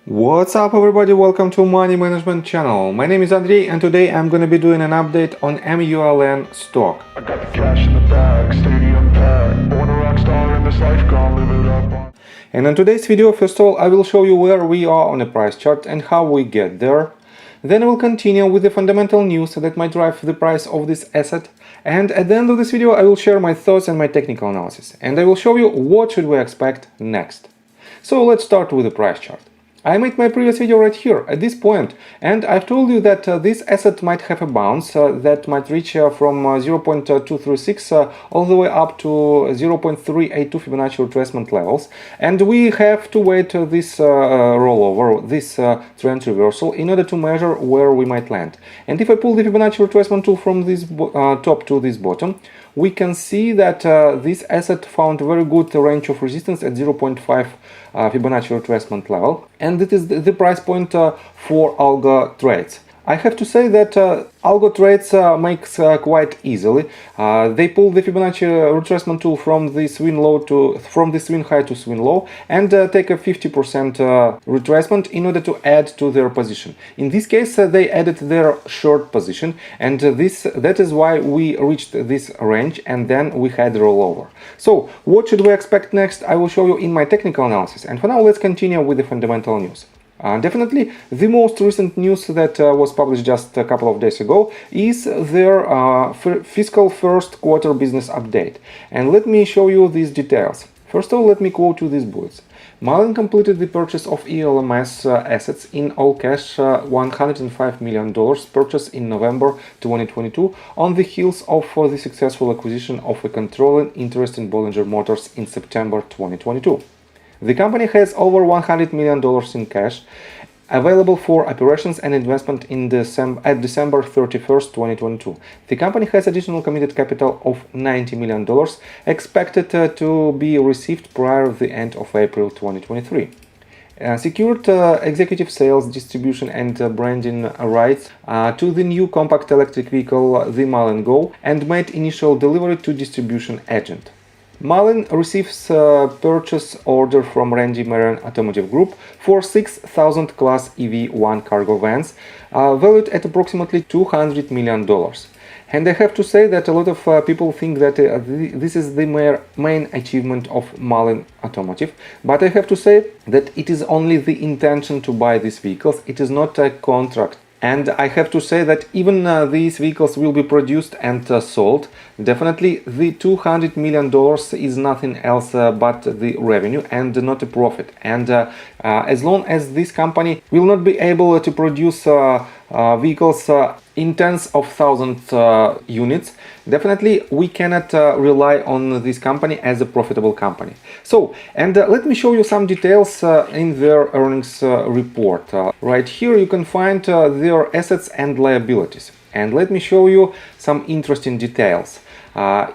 What's up everybody, welcome to Money Management channel. My name is Andrei and today I'm gonna be doing an update on MULN stock. I got the cash in the bag, stadium packed, born a rock star in this life, gonna live it up. And in today's video, first of all, I will show you where we are on the price chart and how we get there. Then I will continue with the fundamental news that might drive the price of this asset. And at the end of this video, I will share my thoughts and my technical analysis. And I will show you what should we expect next. So let's start with the price chart. I made my previous video right here at this point, and I've told you that this asset might have a bounce that might reach from 0.236 all the way up to 0.382 Fibonacci retracement levels, and we have to wait this rollover, this trend reversal, in order to measure where we might land. And if I pull the Fibonacci retracement tool from this top to this bottom, we can see that this asset found a very good range of resistance at 0.5 Fibonacci retracement level, and it is the price point for algo trades. I have to say that algo trades makes quite easily. They pull the Fibonacci retracement tool from the swing high to swing low and take a 50% retracement in order to add to their position. In this case, they added their short position, and that is why we reached this range and then we had rollover. So what should we expect next? I will show you in my technical analysis, and for now let's continue with the fundamental news. Definitely the most recent news that was published just a couple of days ago is their fiscal first quarter business update. And let me show you these details. First of all, let me quote you these bullets. Mullen completed the purchase of ELMS assets in all cash, $105 million purchased in November 2022 on the heels of the successful acquisition of a controlling interest in Mullen Motors in September 2022. The company has over $100 million in cash available for operations and investment at December 31st, 2022. The company has additional committed capital of $90 million expected to be received prior to the end of April 2023. Secured executive sales, distribution and branding rights to the new compact electric vehicle, the Mullen Go, and made initial delivery to distribution agent. Mullen receives a purchase order from Mullen Automotive Group for 6,000 Class EV1 cargo vans, valued at approximately $200 million. And I have to say that a lot of people think that this is the main achievement of Mullen Automotive, but I have to say that it is only the intention to buy these vehicles, it is not a contract. And I have to say that even these vehicles will be produced and sold. Definitely the $200 million is nothing else but the revenue and not a profit. And as long as this company will not be able to produce vehicles in tens of thousands units, definitely we cannot rely on this company as a profitable company. So, and let me show you some details in their earnings report. Right here you can find their assets and liabilities. And let me show you some interesting details.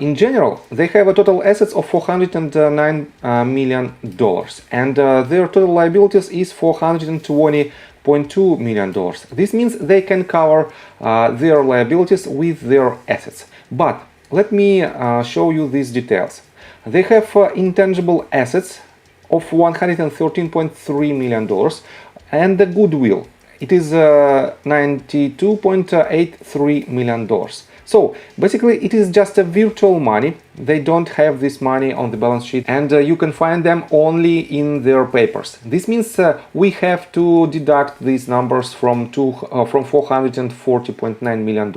In general, they have a total assets of $409 million, and their total liabilities is $420.2 million. This means they can cover their liabilities with their assets. But let me show you these details. They have intangible assets of $113.3 million and the goodwill. It is $92.83 million. So basically it is just a virtual money. They don't have this money on the balance sheet, and you can find them only in their papers. This means we have to deduct these numbers from $440.9 million,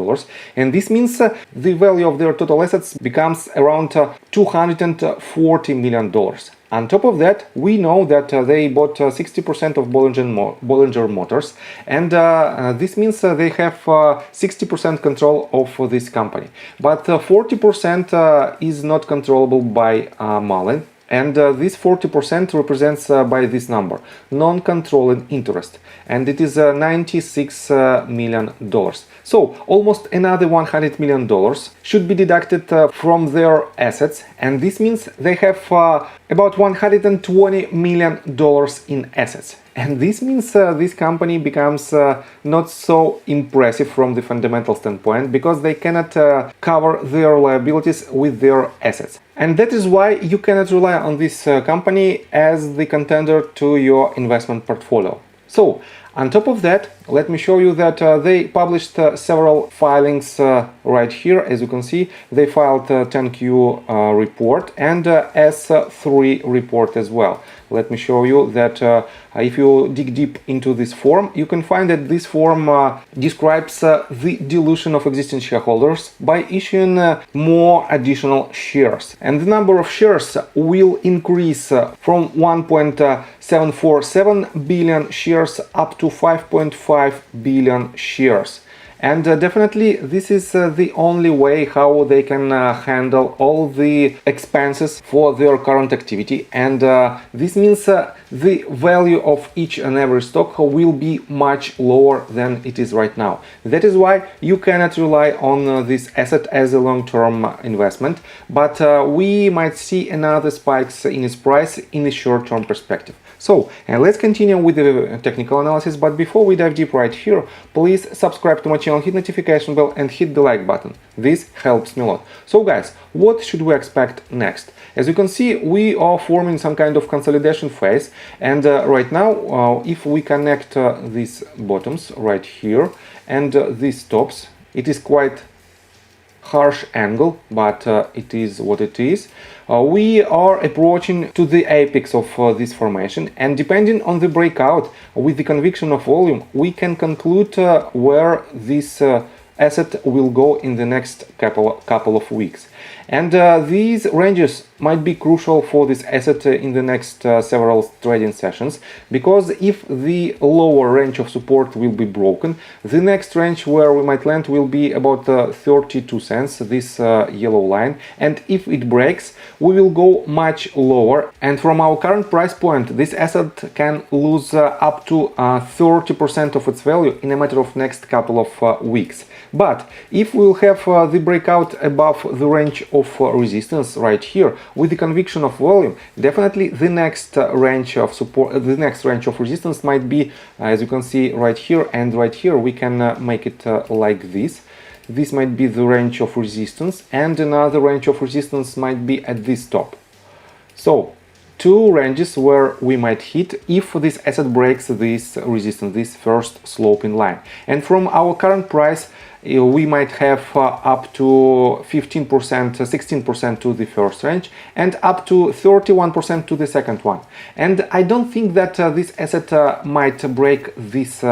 and this means the value of their total assets becomes around $240 million. On top of that, we know that they bought 60% of Mullen Motors, and this means they have 60% control of this company. But 40% is not controllable by Mullen, and this 40% represents by this number, non-controlling interest, and it is $96 million. So almost another $100 million should be deducted from their assets, and this means they have about $120 million in assets. And this means this company becomes not so impressive from the fundamental standpoint, because they cannot cover their liabilities with their assets. And that is why you cannot rely on this company as the contender to your investment portfolio. So, on top of that, let me show you that they published several filings right here. As you can see, they filed a 10Q report and S3 report as well. Let me show you that if you dig deep into this form, you can find that this form describes the dilution of existing shareholders by issuing more additional shares. And the number of shares will increase from 1.747 billion shares up to 5.5 billion shares. And definitely this is the only way how they can handle all the expenses for their current activity, and this means the value of each and every stock will be much lower than it is right now. That is why you cannot rely on this asset as a long-term investment, but we might see another spikes in its price in the short-term perspective. So, and let's continue with the technical analysis, but before we dive deep right here, please subscribe to my channel, hit notification bell and hit the like button. This helps me a lot. So guys, what should we expect next? As you can see, we are forming some kind of consolidation phase, and right now, if we connect these bottoms right here and these tops, it is quite harsh angle, but it is what it is. We are approaching to the apex of this formation, and depending on the breakout with the conviction of volume, we can conclude where this asset will go in the next couple of weeks. And these ranges might be crucial for this asset in the next several trading sessions, because if the lower range of support will be broken, the next range where we might land will be about 32 cents, this yellow line, and if it breaks, we will go much lower, and from our current price point, this asset can lose up to 30% of its value in a matter of next couple of weeks. But if we'll have the breakout above the range of resistance right here with the conviction of volume, definitely the next range of support, the next range of resistance might be, as you can see right here and right here, we can make it like this. This might be the range of resistance, and another range of resistance might be at this top. So two ranges where we might hit if this asset breaks this resistance, this first sloping line. And from our current price, we might have up to 15%, 16% to the first range and up to 31% to the second one. And I don't think that this asset might break this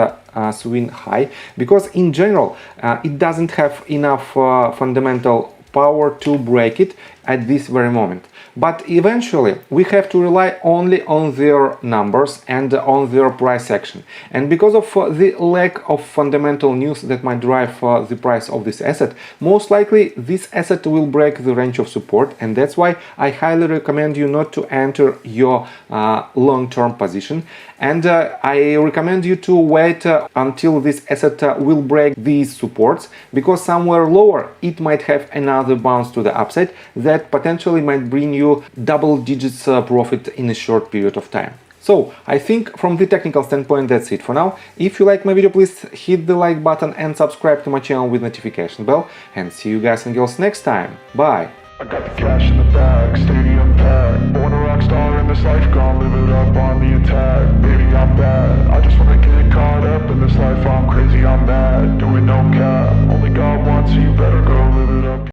swing high, because in general it doesn't have enough fundamental power to break it at this very moment. But eventually we have to rely only on their numbers and on their price action. And because of the lack of fundamental news that might drive the price of this asset, most likely this asset will break the range of support, and that's why I highly recommend you not to enter your long-term position. And I recommend you to wait until this asset will break these supports, because somewhere lower it might have another bounce to the upside that potentially might bring you double digits profit in a short period of time. So I think from the technical standpoint that's it for now. If you like my video, please hit the like button and subscribe to my channel with notification bell, and see you guys and girls next time. Bye! I got the cash in the bag, stadium packed. Born a rock star in this life, gone live it up on the attack. Baby, I'm bad, I just wanna get caught up in this life. I'm crazy, I'm mad, doing no cap. Only God wants, so you better go live it up.